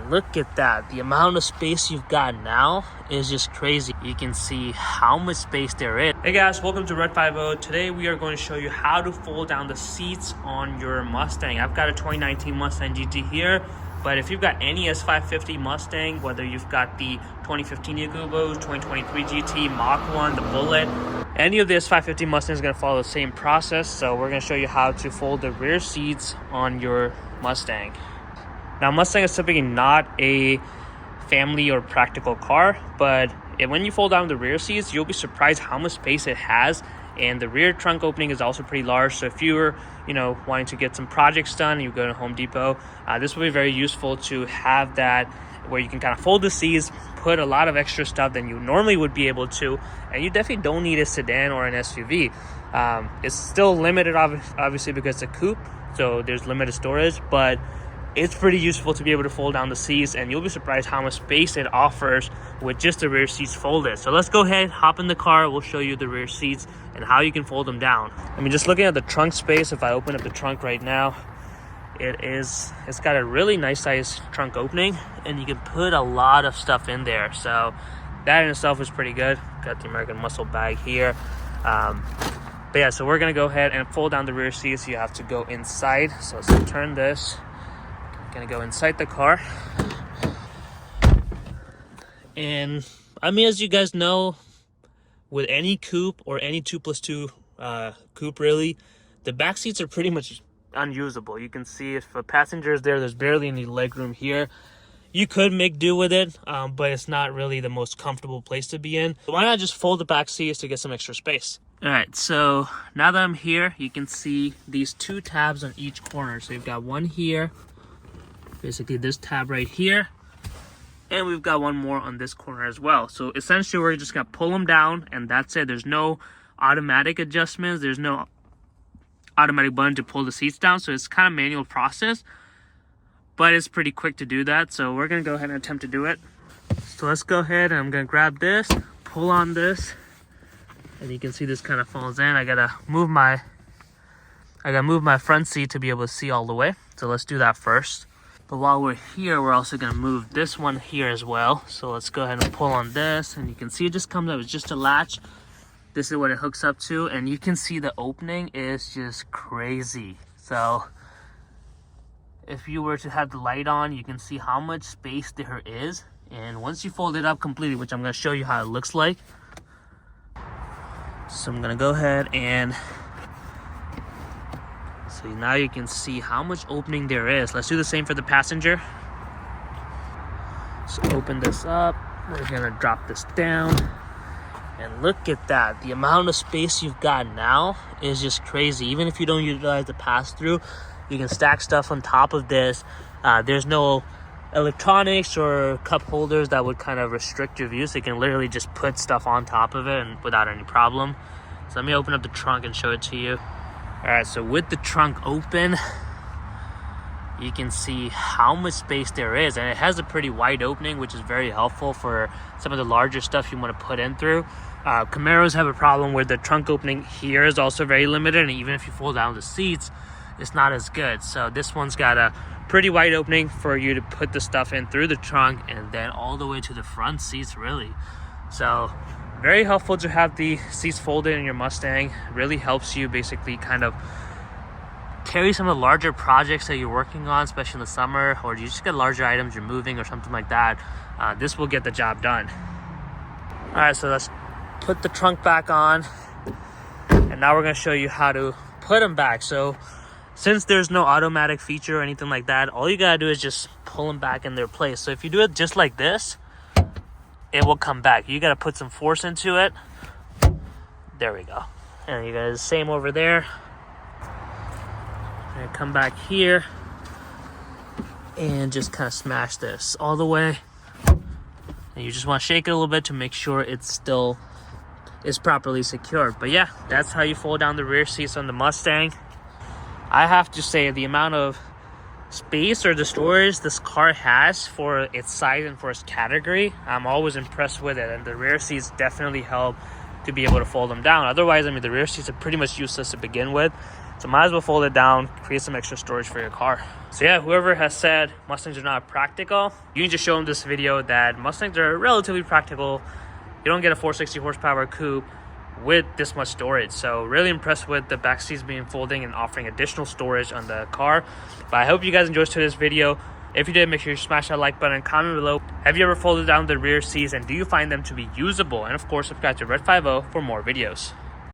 And look at that. The amount of space you've got now is just crazy. You can see how much space there is. Hey guys, welcome to Red 50. Today we are going to show you how to fold down the seats on your Mustang. I've got a 2019 Mustang GT here, but if you've got any S550 Mustang, whether you've got the 2015 Yakubo, 2023 GT, Mach 1, the Bullet, any of the S550 Mustang is going to follow the same process. So we're going to show you how to fold the rear seats on your Mustang. Now, Mustang is typically not a family or practical car, but when you fold down the rear seats, you'll be surprised how much space it has. And the rear trunk opening is also pretty large. So if you're, wanting to get some projects done, you go to Home Depot, this will be very useful to have that where you can kind of fold the seats, put a lot of extra stuff than you normally would be able to. And you definitely don't need a sedan or an SUV. It's still limited, obviously, because it's a coupe, so there's limited storage, but it's pretty useful to be able to fold down the seats, and you'll be surprised how much space it offers with just the rear seats folded. So let's go ahead, hop in the car. We'll show you the rear seats and how you can fold them down. I mean, just looking at the trunk space, if I open up the trunk right now, it's got a really nice size trunk opening, and you can put a lot of stuff in there. So that in itself is pretty good. Got the American Muscle bag here. But yeah, so we're gonna go ahead and fold down the rear seats. You have to go inside. So let's turn this. Gonna go inside the car, and I mean, as you guys know, with any coupe or any 2+2 coupe, really, the back seats are pretty much unusable. You can see if a passenger is there, there's barely any leg room here. You could make do with it, but it's not really the most comfortable place to be in. So why not just fold the back seats to get some extra space? All right, so now that I'm here, you can see these two tabs on each corner. So you've got one here, basically this tab right here, and we've got one more on this corner as well. So essentially we're just gonna pull them down, and that's it. There's no automatic adjustments, there's no automatic button to pull the seats down, so it's kind of manual process, but it's pretty quick to do that. So we're gonna go ahead and attempt to do it. So let's go ahead, and I'm gonna grab this, pull on this, and you can see this kind of falls in. I gotta move my front seat to be able to see all the way, so let's do that first. But while we're here, we're also going to move this one here as well. So let's go ahead and pull on this. And you can see it just comes up with just a latch. This is what it hooks up to. And you can see the opening is just crazy. So if you were to have the light on, you can see how much space there is. And once you fold it up completely, which I'm going to show you how it looks like. So I'm going to go ahead and... So now you can see how much opening there is. Let's do the same for the passenger. So open this up. We're gonna drop this down. And look at that. The amount of space you've got now is just crazy. Even if you don't utilize the pass-through, you can stack stuff on top of this. There's no electronics or cup holders that would kind of restrict your view. So you can literally just put stuff on top of it and without any problem. So let me open up the trunk and show it to you. All right, so with the trunk open, you can see how much space there is, and it has a pretty wide opening, which is very helpful for some of the larger stuff you want to put in through. Camaros have a problem where the trunk opening here is also very limited, and even if you fold down the seats, it's not as good. So this one's got a pretty wide opening for you to put the stuff in through the trunk, and then all the way to the front seats, really. So very helpful to have the seats folded in your Mustang. Really helps you basically kind of carry some of the larger projects that you're working on, especially in the summer, or you just get larger items you're moving or something like that. This will get the job done. All right, so let's put the trunk back on, and now we're going to show you how to put them back. So since there's no automatic feature or anything like that, all you gotta do is just pull them back in their place. So if you do it just like this, it will come back. You got to put some force into it. There we go. And you got the same over there. And come back here and just kind of smash this all the way. And you just want to shake it a little bit to make sure it's still is properly secured. But yeah, that's how you fold down the rear seats on the Mustang. I have to say, the amount of space or the storage this car has for its size and for its category, I'm always impressed with it. And the rear seats definitely help to be able to fold them down. Otherwise, I mean, the rear seats are pretty much useless to begin with. So might as well fold it down, create some extra storage for your car. So yeah, whoever has said Mustangs are not practical, you can just show them this video that Mustangs are relatively practical. You don't get a 460 horsepower coupe with this much storage. So really impressed with the back seats being folding and offering additional storage on the car. But I hope you guys enjoyed today's video. If you did, make sure you smash that like button, comment below. Have you ever folded down the rear seats and do you find them to be usable? And of course, subscribe to Red 50 for more videos.